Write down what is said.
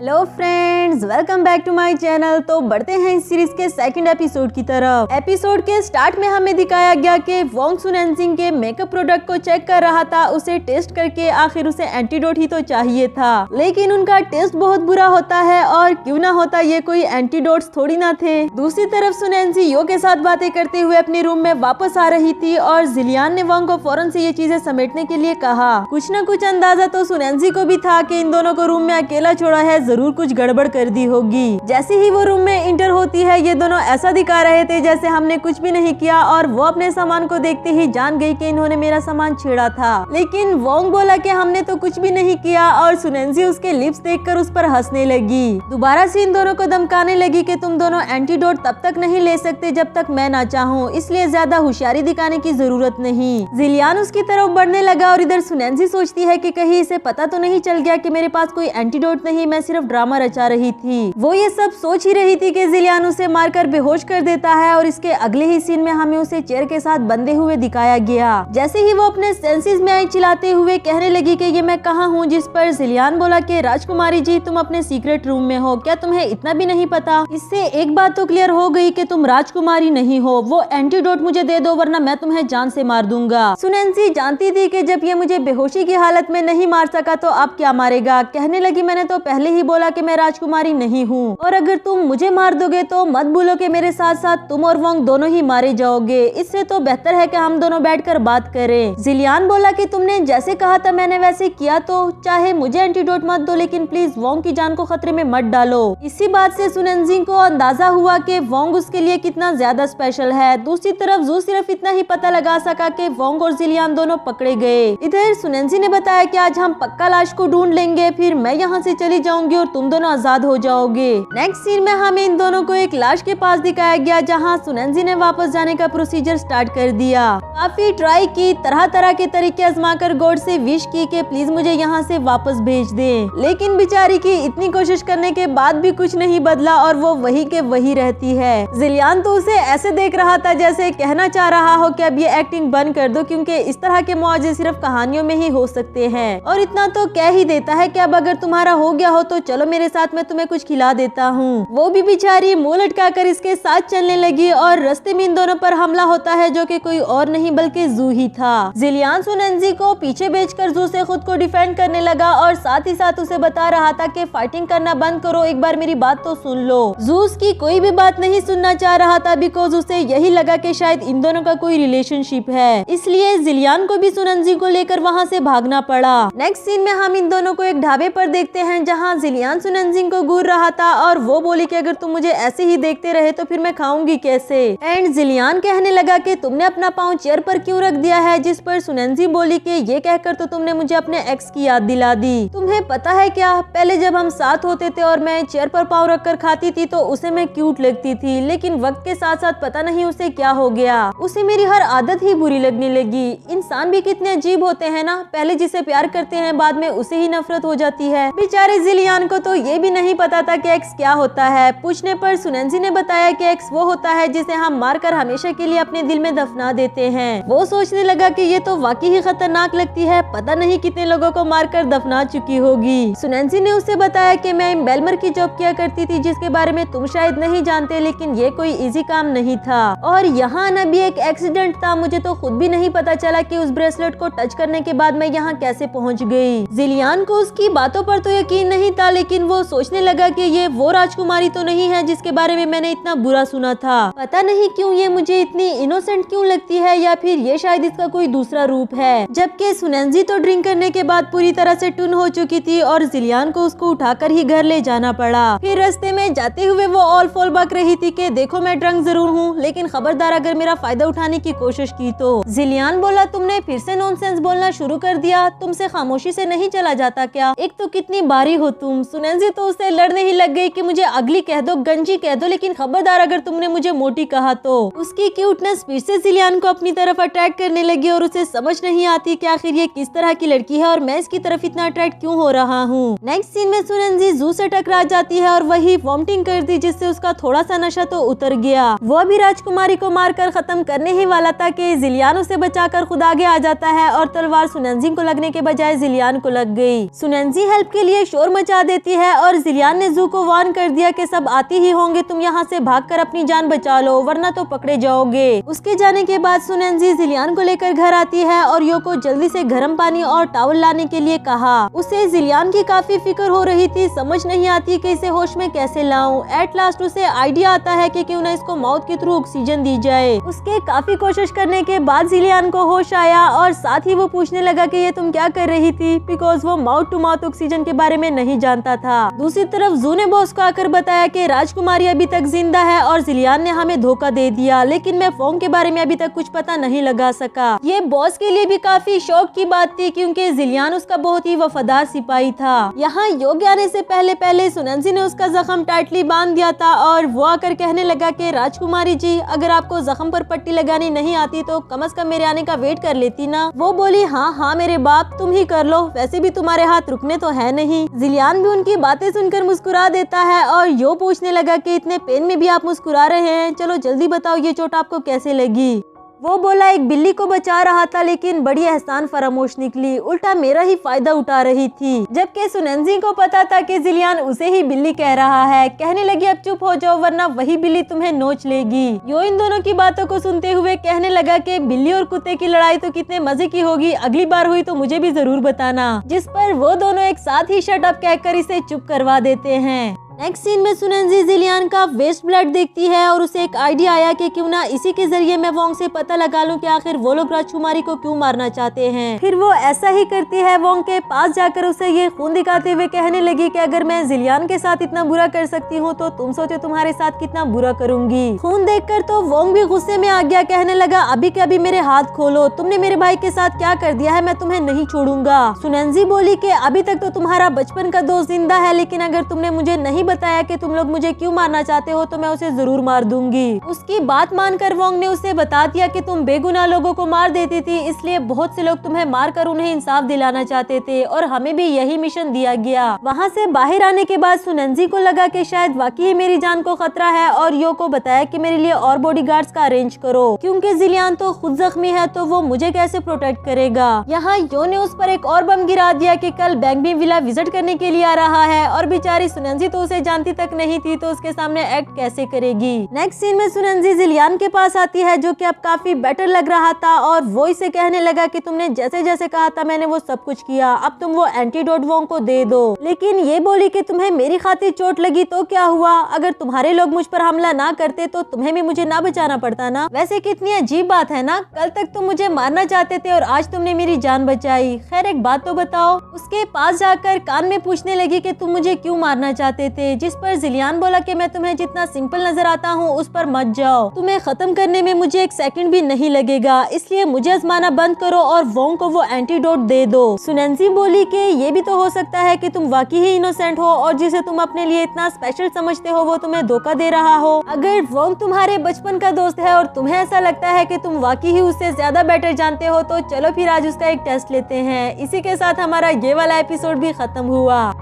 Hello friends, welcome back to my channel. तो बढ़ते हैं इस सीरीज के सेकंड एपिसोड की तरफ। एपिसोड के स्टार्ट में हमें दिखाया गया कि वोंग सुनेनजिंग के मेकअप प्रोडक्ट को चेक कर रहा था। उसे टेस्ट करके आखिर उसे एंटीडोट ही तो चाहिए था, लेकिन उनका टेस्ट बहुत बुरा होता है और क्यों ना होता, ये कोई एंटीडोट्स थोड़ी ना थे। दूसरी तरफ सुनेनजी यो के साथ बातें करते हुए अपने रूम में वापस आ रही थी और जिलियान ने वोंग को फौरन से ये चीजें समेटने के लिए कहा। कुछ न कुछ अंदाजा तो सुनेनजी को भी था कि इन दोनों को रूम में अकेला छोड़ा है, जरूर कुछ गड़बड़ कर दी होगी। जैसे ही वो रूम में इंटर होती है, ये दोनों ऐसा दिखा रहे थे जैसे हमने कुछ भी नहीं किया और वो अपने सामान को देखते ही जान गई कि इन्होंने मेरा सामान छेड़ा था। लेकिन वोंग बोला कि हमने तो कुछ भी नहीं किया और सुनेनजी उसके लिप्स देखकर उस पर हंसने लगी। दोबारा से इन दोनों को धमकाने लगी कि तुम दोनों एंटीडोट तब तक नहीं ले सकते जब तक मैं ना चाहूँ, इसलिए ज्यादा होशियारी दिखाने की जरूरत नहीं। जिलियान उसकी तरफ बढ़ने लगा और इधर सुनेनजी सोचती है कि कहीं इसे पता तो नहीं चल गया कि मेरे पास कोई एंटीडोट नहीं, मैं सिर्फ ड्रामा रचा रही थी। वो ये सब सोच ही रही थी कि जिलियान उसे मारकर बेहोश कर देता है और इसके अगले ही सीन में हमें उसे चेयर के साथ बंधे हुए दिखाया गया। जैसे ही वो अपने सेंसेस में आई चिल्लाते हुए कहने लगी कि ये मैं कहाँ हूँ, जिस पर जिलियान बोला कि राजकुमारी जी तुम अपने सीक्रेट रूम में हो, क्या तुम्हें इतना भी नहीं पता? इससे एक बात तो क्लियर हो गई कि तुम राजकुमारी नहीं हो। वो एंटीडोट मुझे दे दो वरना मैं तुम्हें जान से मार दूंगा। सुनेनजी जानती थी कि जब ये मुझे बेहोशी की हालत में नहीं मार सका तो अब क्या मारेगा। कहने लगी मैंने तो पहले ही बोला कि मैं राजकुमारी नहीं हूँ और अगर तुम मुझे मार दोगे तो मत भूलो कि मेरे साथ साथ तुम और वोंग दोनों ही मारे जाओगे। इससे तो बेहतर है कि हम दोनों बैठकर बात करें। जिलियान बोला कि तुमने जैसे कहा था मैंने वैसे किया, तो चाहे मुझे एंटीडोट मत दो लेकिन प्लीज वोंग की जान को खतरे में मत डालो। इसी बात से सुनेनजी को अंदाजा हुआ कि वोंग उसके लिए कितना ज्यादा स्पेशल है। दूसरी तरफ जू सिर्फ इतना ही पता लगा सका कि वोंग और जिलियान दोनों पकड़े गए। इधर सुनेनजी ने बताया कि आज हम पक्का लाश को ढूंढ लेंगे, फिर मैं यहाँ से चली जाऊंगी और तुम दोनों आजाद हो जाओगे। नेक्स्ट सीन में हमें इन दोनों को एक लाश के पास दिखाया गया जहाँ सुनेनजी ने वापस जाने का प्रोसीजर स्टार्ट कर दिया। काफी ट्राई की, तरह तरह के तरीके आजमाकर गॉड से विश की कि प्लीज मुझे यहाँ से वापस भेज दे, लेकिन बेचारी की इतनी कोशिश करने के बाद भी कुछ नहीं बदला और वो वही के वही रहती है। जिलियान तो उसे ऐसे देख रहा था जैसे कहना चाह रहा हो कि अब ये एक्टिंग बंद कर दो, क्योंकि इस तरह के मुआवजे सिर्फ कहानियों में ही हो सकते हैं। और इतना तो कह ही देता है कि अब अगर तुम्हारा हो गया हो तो चलो मेरे साथ, मैं तुम्हें कुछ खिला देता हूँ। वो भी बेचारी मुंह लटकाकर इसके साथ चलने लगी और रास्ते में इन दोनों पर हमला होता है जो कि कोई और नहीं बल्कि जू ही था। जिलियान सुनेनजी को पीछे भेजकर जू से खुद को डिफेंड करने लगा और साथ ही साथ उसे बता रहा था कि फाइटिंग करना बंद करो, एक बार मेरी बात तो सुन लो। जू उसकी कोई भी बात नहीं सुनना चाह रहा था बिकॉज उसे यही लगा कि शायद इन दोनों का कोई रिलेशनशिप है, इसलिए जिलियान को भी सुनेनजी को लेकर वहाँ से भागना पड़ा। नेक्स्ट सीन में हम इन दोनों को एक ढाबे पर देखते हैं जहाँ जिलियान सुनेनजी को घूर रहा था और वो बोली कि अगर तुम मुझे ऐसे ही देखते रहे तो फिर मैं खाऊंगी कैसे। एंड जिलियान कहने लगा कि तुमने अपना पाँव चेयर पर क्यों रख दिया है, जिस पर सुनेनजी बोली कि ये कहकर तो तुमने मुझे अपने एक्स की याद दिला दी। तुम्हें पता है क्या, पहले जब हम साथ होते थे और मैं चेयर पर पाँव रखकर खाती थी तो उसे मैं क्यूट लगती थी, लेकिन वक्त के साथ साथ पता नहीं उसे क्या हो गया, उसे मेरी हर आदत ही बुरी लगने लगी। इंसान भी कितने अजीब होते हैं ना, पहले जिसे प्यार करते हैं बाद में उसे ही नफरत हो जाती है। बेचारे जिलियान को तो ये भी नहीं पता था कि एक्स क्या होता है। पूछने पर सुनेनजी ने बताया कि एक्स वो होता है जिसे हम मारकर हमेशा के लिए अपने दिल में दफना देते हैं। वो सोचने लगा कि ये तो वाकई ही खतरनाक लगती है, पता नहीं कितने लोगों को मारकर दफना चुकी होगी। सुनेनजी ने उसे बताया कि मैं बेलमर की जॉब किया करती थी जिसके बारे में तुम शायद नहीं जानते, लेकिन ये कोई इजी काम नहीं था और यहाँ आना भी एक एक्सीडेंट था। मुझे तो खुद भी नहीं पता चला कि उस ब्रेसलेट को टच करने के बाद मैं यहाँ कैसे पहुँच गई। जिलियान को उसकी बातों पर तो यकीन नहीं था, लेकिन वो सोचने लगा कि ये वो राजकुमारी तो नहीं है जिसके बारे में मैंने इतना बुरा सुना था। पता नहीं क्यों ये मुझे इतनी इनोसेंट क्यों लगती है, या फिर ये शायद इसका कोई दूसरा रूप है। जबकि सुनेनजी तो ड्रिंक करने के बाद पूरी तरह से टून हो चुकी थी और जिलियान को उसको उठाकर ही घर ले जाना पड़ा। फिर रास्ते में जाते हुए वो ऑल फॉल बक रही थी कि देखो मैं ड्रंक जरूर हूँ, लेकिन खबरदार अगर मेरा फायदा उठाने की कोशिश की तो। जिलियान बोला तुमने फिर से नॉनसेंस बोलना शुरू कर दिया, तुमसे खामोशी से नहीं चला जाता क्या, एक तो कितनी बारी हो तुम। सुनेनजी तो उससे लड़ने ही लग गई कि मुझे अगली कह दो, गंजी कह दो, लेकिन खबरदार अगर तुमने मुझे मोटी कहा तो। उसकी क्यूटनेस फिर से जिलियान को अपनी तरफ अट्रैक्ट करने लगी और उसे समझ नहीं आती कि आखिर ये किस तरह की लड़की है और मैं इसकी तरफ इतना अट्रैक्ट क्यों हो रहा हूँ। नेक्स्ट सीन में सुनेनजी जू से टकरा जाती है और वही वॉमिटिंग कर दी, जिससे उसका थोड़ा सा नशा तो उतर गया। वो भी राजकुमारी को मारकर खत्म करने ही वाला था कि जिलियान उसे बचाकर खुद आगे आ जाता है और तलवार सुनेनजी को लगने के बजाय जिलियान को लग गई। सुनेनजी हेल्प के लिए शोर मचा देती है और जिलियान ने जू को वार्न कर दिया कि सब आती ही होंगे, तुम यहाँ से भागकर अपनी जान बचा लो वरना तो पकड़े जाओगे। उसके जाने के बाद सुनेंजी जिलियान को लेकर घर आती है और यो को जल्दी से गर्म पानी और टॉवल लाने के लिए कहा। उसे जिलियान की काफी फिक्र हो रही थी, समझ नहीं आती कि इसे होश में कैसे लाऊं। एट लास्ट उसे आइडिया आता है कि क्यों न इसको माउथ के थ्रू ऑक्सीजन दी जाए। उसके काफी कोशिश करने के बाद जिलियान को होश आया और साथ ही वो पूछने लगा कि ये तुम क्या कर रही थी, बिकॉज वो माउथ टू माउथ ऑक्सीजन के बारे में नहीं जानता था। दूसरी तरफ जू ने बॉस को आकर बताया कि राजकुमारी अभी तक जिंदा है और जिलियान ने हमें धोखा दे दिया, लेकिन मैं वोंग के बारे में अभी तक कुछ पता नहीं लगा सका। ये बॉस के लिए भी काफी शौक की बात थी क्योंकि जिलियान उसका बहुत ही वफादार सिपाही था। यहाँ योग्य आने से पहले सुनेंजी ने उसका जख्म टाइटली बांध दिया था और वो आकर कहने लगा कि राजकुमारी जी, अगर आपको जख्म पर पट्टी लगानी नहीं आती तो कम से कम मेरे आने का वेट कर लेती ना। वो बोली हाँ मेरे बाप, तुम ही कर लो, वैसे भी तुम्हारे हाथ रुकने तो है नहीं। जिलियान भी उनकी बातें सुनकर मुस्कुरा देता है और यो पूछने लगा कि इतने पेन में भी आप मुस्कुरा रहे हैं, चलो जल्दी बताओ ये चोट आपको कैसे लगी। वो बोला एक बिल्ली को बचा रहा था लेकिन बड़ी एहसान फरामोश निकली, उल्टा मेरा ही फायदा उठा रही थी। जबकि सुनेंजी को पता था कि जिलियान उसे ही बिल्ली कह रहा है। कहने लगी अब चुप हो जाओ वरना वही बिल्ली तुम्हें नोच लेगी। यो इन दोनों की बातों को सुनते हुए कहने लगा कि बिल्ली और कुत्ते की लड़ाई तो कितने मजे की होगी, अगली बार हुई तो मुझे भी जरूर बताना। जिस पर वो दोनों एक साथ ही शट अप कहकर इसे चुप करवा देते हैं। नेक्स्ट सीन में सुनेंजी जिलियान का वेस्ट ब्लड देखती है और उसे एक आइडिया आया कि क्यों ना इसी के जरिए मैं वोंग से पता लगा लूं कि आखिर वो लोग राजकुमारी को क्यों मारना चाहते हैं। फिर वो ऐसा ही करती है, वोंग के पास जाकर उसे ये खून दिखाते हुए कहने लगी कि अगर मैं जिलियान के साथ इतना बुरा कर सकती हूँ तो तुम सोचो तुम्हारे साथ कितना बुरा करूंगी। खून देखकर तो वोंग भी गुस्से में आ गया, कहने लगा अभी के अभी मेरे हाथ खोलो, तुमने मेरे भाई के साथ क्या कर दिया है, मैं तुम्हें नहीं छोड़ूंगा। सुनेंजी बोली कि अभी तक तो तुम्हारा बचपन का दोस्त जिंदा है, लेकिन अगर तुमने मुझे नहीं बताया कि तुम लोग मुझे क्यों मारना चाहते हो तो मैं उसे जरूर मार दूंगी। उसकी बात मानकर वोंग ने उसे बता दिया कि तुम बेगुनाह लोगों को मार देती थी, इसलिए बहुत से लोग तुम्हें मारकर उन्हें इंसाफ दिलाना चाहते थे और हमें भी यही मिशन दिया गया। वहाँ से बाहर आने के बाद सुनेंजी को लगा कि शायद वाकई मेरी जान को खतरा है और यो को बताया कि मेरे लिए और बॉडीगार्ड्स का अरेंज करो क्योंकि जिलियान तो खुद जख्मी है तो वो मुझे कैसे प्रोटेक्ट करेगा। यहाँ यो ने उस पर एक और बम गिरा दिया कि कल बैंगबी विला विजिट करने के लिए आ रहा है और बेचारी सुनेंजी तो उसे जानती तक नहीं थी तो उसके सामने एक्ट कैसे करेगी। नेक्स्ट सीन में सुनेंजी जिलियान के पास आती है जो कि अब काफी बेटर लग रहा था और वो इसे कहने लगा कि तुमने जैसे जैसे कहा था मैंने वो सब कुछ किया, अब तुम वो एंटीडोट वोंग को दे दो। लेकिन ये बोली कि तुम्हें मेरी खातिर चोट लगी तो क्या हुआ, अगर तुम्हारे लोग मुझ पर हमला ना करते तो तुम्हें भी मुझे ना बचाना पड़ता ना। वैसे कितनी अजीब बात है ना, कल तक तुम मुझे मारना चाहते थे और आज तुमने मेरी जान बचाई। खैर एक बात तो बताओ। उसके पास जाकर कान में पूछने लगी कि तुम मुझे क्यों मारना चाहते थे, जिस पर जिलियान बोला कि मैं तुम्हें जितना सिंपल नजर आता हूँ उस पर मत जाओ, तुम्हें खत्म करने में मुझे एक सेकंड भी नहीं लगेगा, इसलिए मुझे आजमाना बंद करो और वोंग को वो एंटीडोट दे दो। सुनेंजी बोली कि ये भी तो हो सकता है कि तुम वाकई ही इनोसेंट हो और जिसे तुम अपने लिए इतना स्पेशल समझते हो वो तुम्हें धोखा दे रहा हो। अगर वोंग तुम्हारे बचपन का दोस्त है और तुम्हें ऐसा लगता है कि तुम वाकई ही उससे ज्यादा बेटर जानते हो तो चलो फिर आज उसका एक टेस्ट लेते हैं। इसी के साथ हमारा ये वाला एपिसोड भी खत्म हुआ।